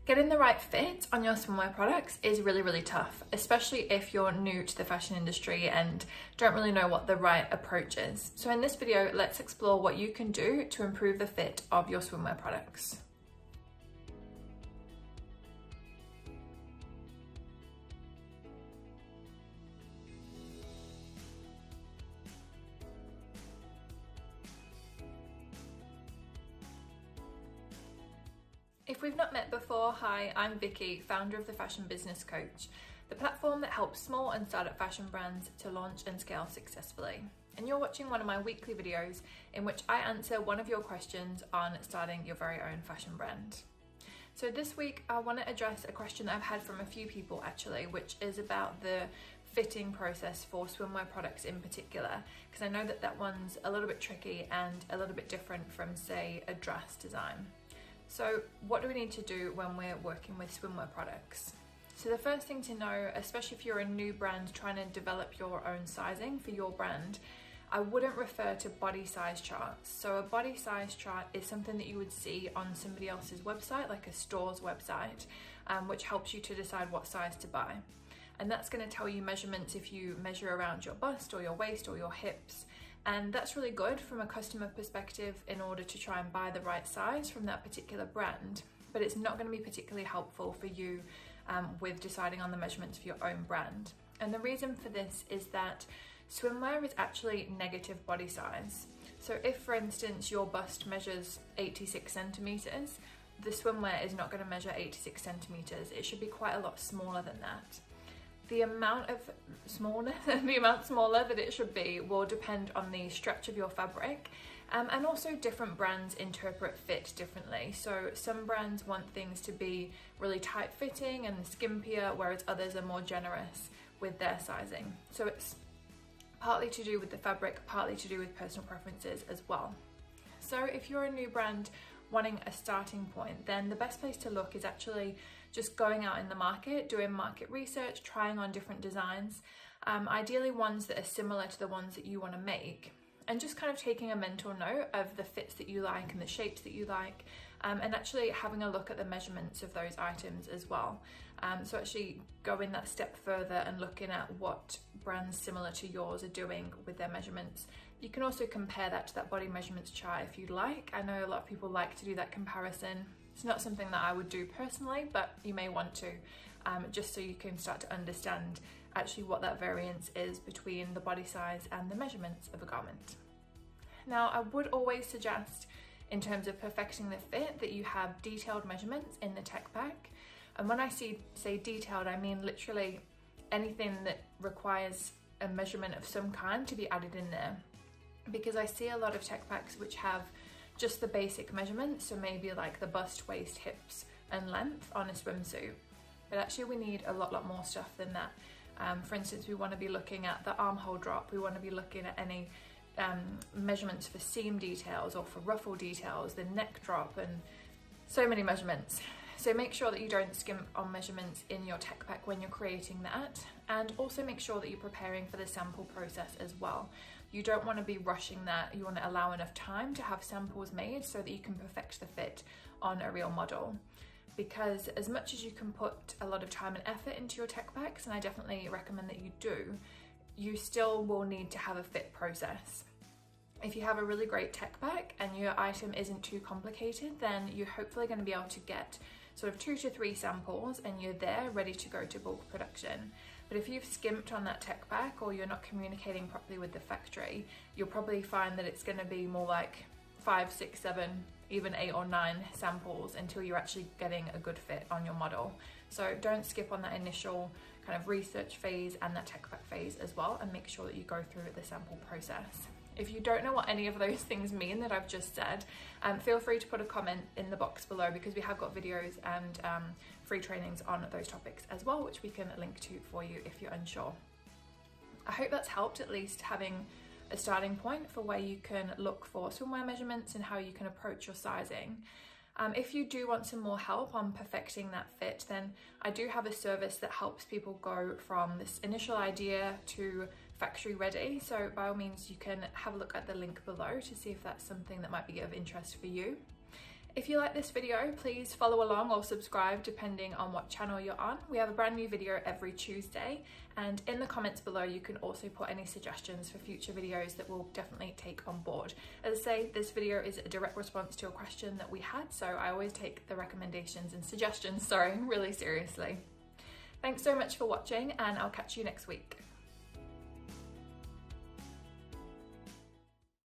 Getting the right fit on your swimwear products is really tough, especially if you're new to the fashion industry and don't really know what the right approach is. So in this video, let's explore what you can do to improve the fit of your swimwear products. If we've not met before, hi, I'm Vicky, founder of the Fashion Business Coach, the platform that helps small and startup fashion brands to launch and scale successfully. And you're watching one of my weekly videos in which I answer one of your questions on starting your very own fashion brand. So this week, I want to address a question that I've had from a few people actually, which is about the fitting process for swimwear products in particular, because I know that that one's a little bit tricky and a little bit different from, say, a dress design. So what do we need to do when we're working with swimwear products? So the first thing to know, especially if you're a new brand trying to develop your own sizing for your brand, I wouldn't refer to body size charts. So a body size chart is something that you would see on somebody else's website, like a store's website, which helps you to decide what size to buy. And that's going to tell you measurements if you measure around your bust or your waist or your hips. And that's really good from a customer perspective in order to try and buy the right size from that particular brand, but it's not going to be particularly helpful for you with deciding on the measurements of your own brand. And the reason for this is that swimwear is actually negative body size. So if, for instance, your bust measures 86 centimeters, the swimwear is not going to measure 86 centimeters. It should be quite a lot smaller than that. The amount smaller that it should be will depend on the stretch of your fabric, and also different brands interpret fit differently. So some brands want things to be really tight fitting and skimpier, whereas others are more generous with their sizing. So it's partly to do with the fabric, partly to do with personal preferences as well. So if you're a new brand wanting a starting point, then the best place to look is actually just going out in the market, doing market research, trying on different designs, ideally ones that are similar to the ones that you want to make, and just kind of taking a mental note of the fits that you like and the shapes that you like, and actually having a look at the measurements of those items as well. So actually going that step further and looking at what brands similar to yours are doing with their measurements. You can also compare that to that body measurements chart if you'd like. I know a lot of people like to do that comparison. It's not something that I would do personally, but you may want to, just so you can start to understand actually what that variance is between the body size and the measurements of a garment. Now, I would always suggest, in terms of perfecting the fit, that you have detailed measurements in the tech pack. And when I say detailed, I mean literally anything that requires a measurement of some kind to be added in there. Because I see a lot of tech packs which have just the basic measurements, so maybe like the bust, waist, hips and length on a swimsuit. But actually we need a lot more stuff than that. For instance, we want to be looking at the armhole drop, we want to be looking at any measurements for seam details or for ruffle details, the neck drop, and so many measurements. So make sure that you don't skimp on measurements in your tech pack when you're creating that, and also make sure that you're preparing for the sample process as well. You don't want to be rushing that. You want to allow enough time to have samples made so that you can perfect the fit on a real model. Because as much as you can put a lot of time and effort into your tech packs, and I definitely recommend that you do, you still will need to have a fit process. If you have a really great tech pack and your item isn't too complicated, then you're hopefully going to be able to get sort of 2 to 3 samples and you're there ready to go to bulk production. But if you've skimped on that tech pack or you're not communicating properly with the factory, you'll probably find that it's going to be more like 5, 6, 7, even 8 or 9 samples until you're actually getting a good fit on your model. So don't skip on that initial kind of research phase and that tech pack phase as well, and make sure that you go through the sample process. If you don't know what any of those things mean that I've just said, feel free to put a comment in the box below, because we have got videos and free trainings on those topics as well, which we can link to for you if you're unsure. I hope that's helped, at least having a starting point for where you can look for swimwear measurements and how you can approach your sizing. If you do want some more help on perfecting that fit, then I do have a service that helps people go from this initial idea to factory ready. So by all means, you can have a look at the link below to see if that's something that might be of interest for you. If you like this video, please follow along or subscribe depending on what channel you're on. We have a brand new video every Tuesday, and in the comments below you can also put any suggestions for future videos that we'll definitely take on board. As I say, this video is a direct response to a question that we had, so I always take the recommendations and suggestions, really seriously. Thanks so much for watching, and I'll catch you next week.